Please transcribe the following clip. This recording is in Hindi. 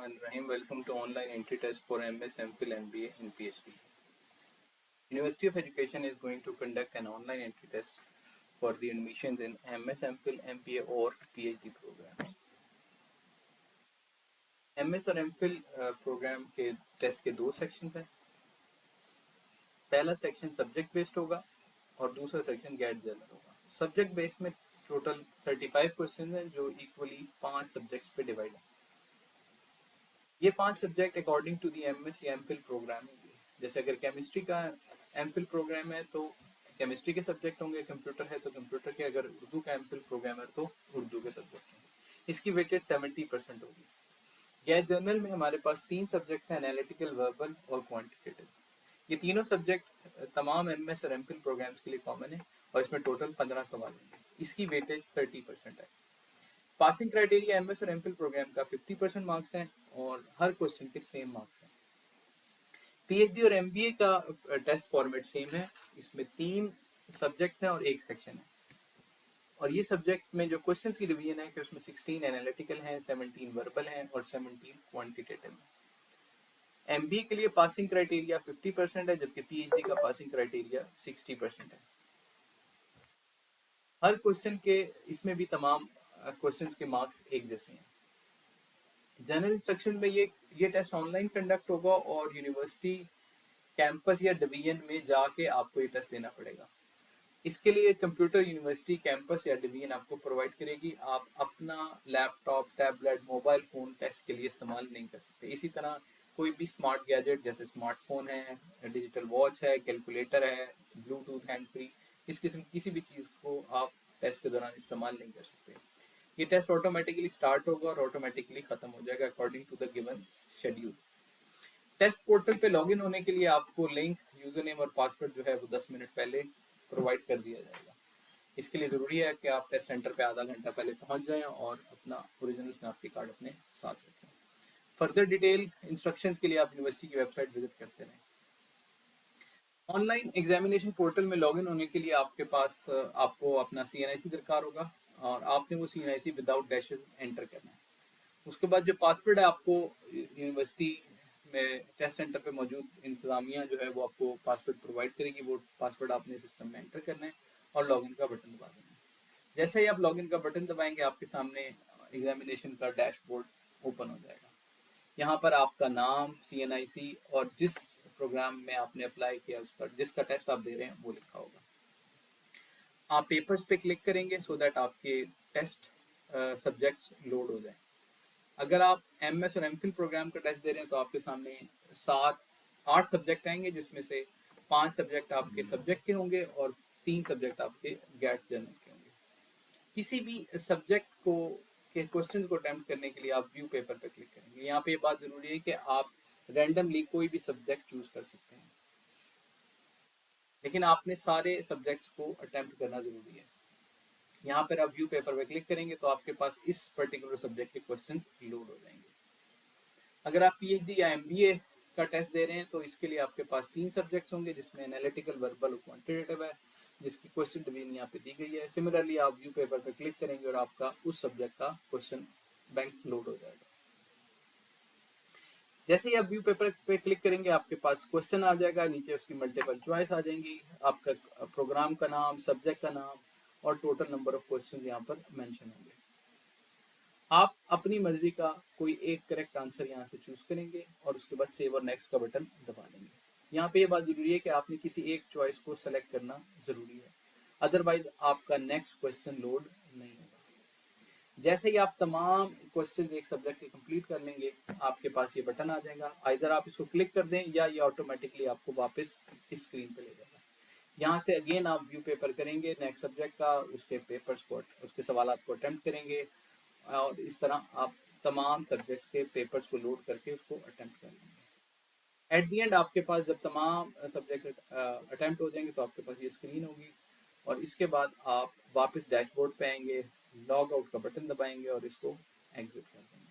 Bismillahirrahmanirrahim. Welcome to online entry test for MS, MPhil, MBA and PhD. University of Education is going to conduct an online entry test for the admissions in MS, MPhil, MBA or PhD programs. MS और MPhil प्रोग्राम के टेस्ट के दो सेक्शंस हैं. पहला सेक्शन सब्जेक्ट बेस्ड होगा और दूसरा सेक्शन गेट जनरल होगा. सब्जेक्ट बेस्ड में टोटल 35 क्वेश्चन हैं जो इक्वली 5 सब्जेक्ट्स पे डिवाइड है. ये 5 subject according to the MS या MPhil प्रोग्राम होंगे. जैसे अगर केमिस्ट्री का MPhil प्रोग्राम है तो केमिस्ट्री के सब्जेक्ट होंगे, कंप्यूटर है तो कंप्यूटर के, अगर उर्दू का MPhil प्रोग्राम है तो उर्दू के सब्जेक्ट होंगे. इसकी वेटेज 70% होगी. गैर जनरल में हमारे पास 3 सब्जेक्ट हैं, एनालिटिकल, वर्बल और क्वांटिटेटिव. ये तीनों सब्जेक्ट तमाम MS और MPhil प्रोग्राम्स के लिए कॉमन है और इसमें टोटल 15 सवाल होंगे. इसकी वेटेज 30% है. पासिंग क्राइटेरिया MS और MPhil प्रोग्राम का 50% मार्क्स हैं और हर क्वेश्चन के सेम मार्क्स हैं. PhD और MBA का टेस्ट फॉर्मेट सेम है. इसमें 3 सब्जेक्ट्स हैं और 1 सेक्शन है. और ये सब्जेक्ट में जो क्वेश्चंस की डिवीजन है कि उसमें 16 एनालिटिकल हैं, 17 वर्बल हैं और 17 क्वांटिटेटिव हैं. MBA के लिए पासिंग क्राइटेरिया 50% है जबकि PhD का पासिंग क्राइटेरिया 60% है. हर क्वेश्चन के इसमें भी तमाम क्वेश्चंस के मार्क्स एक जैसे हैं. जनरल इंस्ट्रक्शन में ये टेस्ट ऑनलाइन कंडक्ट होगा और यूनिवर्सिटी कैंपस या डिवीजन में जाके आपको ये टेस्ट देना पड़ेगा. इसके लिए कंप्यूटर यूनिवर्सिटी कैंपस या डिवीजन आपको प्रोवाइड करेगी. आप अपना laptop, tablet, mobile phone test के लिए इस्तेमाल नहीं कर सकते. इसी तरह कोई भी स्मार्ट गैजेट जैसे स्मार्टफोन है, डिजिटल वॉच है, कैलकुलेटर है, ब्लूटूथ हैंड फ्री, इस किस्म किसी भी चीज़ को आप टेस्ट के दौरान इस्तेमाल नहीं कर सकते. ये टेस्ट ऑटोमेटिकली स्टार्ट होगा और ऑटोमेटिकली ख़त्म हो जाएगा according to the given schedule. Test portal पे लॉगिन होने के लिए आपको लिंक, यूजर नेम और पासवर्ड जो है वो 10 मिनट पहले प्रोवाइड कर दिया जाएगा. इसके लिए ज़रूरी है कि आप टेस्ट सेंटर पे आधा घंटा पहले पहुंच जाएं और अपना ओरिजिनल शनाख्ती कार्ड अपने साथ रखें. फर्दर डिटेल्स, इंस्ट्रक्शंस के लिए आप यूनिवर्सिटी की वेबसाइट विजिट करते रहें. ऑनलाइन एग्जामिनेशन पोर्टल में लॉगिन होने के लिए आपके पास आपको अपना CNIC दरकार होगा और आपने वो CNIC विदाउट डैशेस एंटर करना है. उसके बाद जो पासवर्ड है आपको यूनिवर्सिटी में टेस्ट सेंटर पे मौजूद इंतजामिया जो है वो आपको पासवर्ड प्रोवाइड करेगी. वो पासवर्ड आपने सिस्टम में एंटर करना है और लॉगिन का बटन दबा देना है. जैसे ही आप लॉगिन का बटन दबाएंगे आपके सामने एग्जामिनेशन का डैशबोर्ड ओपन हो जाएगा. यहाँ पर आपका नाम, CNIC और जिस प्रोग्राम में आपने अप्लाई किया उसका, जिसका टेस्ट आप दे रहे हैं वो लिखा होगा. आप पेपर्स पे क्लिक करेंगे सो दैट आपके टेस्ट सब्जेक्ट्स लोड हो जाए. अगर आप MS और MPhil प्रोग्राम का टेस्ट दे रहे हैं तो आपके सामने 8 सब्जेक्ट आएंगे जिसमें से 5 सब्जेक्ट आपके सब्जेक्ट के होंगे और 3 सब्जेक्ट आपके गेट जनरल के होंगे. किसी भी सब्जेक्ट को के क्वेश्चन को अटेम्प्ट करने के लिए आप व्यू पेपर पर क्लिक करेंगे. यहाँ पे ये बात ज़रूरी है कि आप रैंडमली कोई भी सब्जेक्ट चूज कर सकते हैं, लेकिन आपने सारे सब्जेक्ट्स को अटेम्प्ट करना ज़रूरी है. यहाँ पर आप व्यू पेपर पर क्लिक करेंगे तो आपके पास इस पर्टिकुलर सब्जेक्ट के क्वेश्चंस लोड हो जाएंगे. अगर आप PhD या MBA का टेस्ट दे रहे हैं तो इसके लिए आपके पास 3 सब्जेक्ट्स होंगे जिसमें एनालिटिकल, वर्बल और क्वांटिटेटिव है, जिसकी क्वेश्चन डिवीजन यहाँ पे दी गई है. सिमिलरली आप व्यू पेपर पर क्लिक करेंगे और आपका उस सब्जेक्ट का क्वेश्चन बैंक लोड हो जाएगा. जैसे ही आप व्यू पेपर पे क्लिक करेंगे आपके पास क्वेश्चन आ जाएगा, नीचे उसकी मल्टीपल चॉइस आ जाएंगी, आपका प्रोग्राम का नाम, सब्जेक्ट का नाम और टोटल नंबर ऑफ क्वेश्चन यहाँ पर मेंशन होंगे. आप अपनी मर्जी का कोई एक करेक्ट आंसर यहाँ से चूज करेंगे और उसके बाद सेव और नेक्स्ट का बटन दबा देंगे. यहाँ पे ये बात जरूरी है कि आपने किसी एक चॉइस को सेलेक्ट करना जरूरी है, अदरवाइज आपका नेक्स्ट क्वेश्चन लोड नहीं होगा. जैसे ही आप तमाम क्वेश्चन एक सब्जेक्ट के कंप्लीट कर लेंगे आपके पास ये बटन आ जाएगा. आइदर आप इसको क्लिक कर दें या ये ऑटोमेटिकली आपको वापस इस स्क्रीन पे ले जाएगा. यहाँ से अगेन आप व्यू पेपर करेंगे नेक्स्ट सब्जेक्ट का, उसके पेपर्स को, उसके सवालात को अटेम्प्ट करेंगे और इस तरह आप तमाम सब्जेक्ट्स के पेपर्स को लोड करके उसको अटेम्प्ट कर लेंगे. एट दी एंड आपके पास जब तमाम सब्जेक्ट अटेम्प्ट हो जाएंगे तो आपके पास ये स्क्रीन होगी और इसके बाद आप वापस डैशबोर्ड पे आएंगे, लॉग आउट का बटन दबाएंगे और इसको एग्जिट कर देंगे.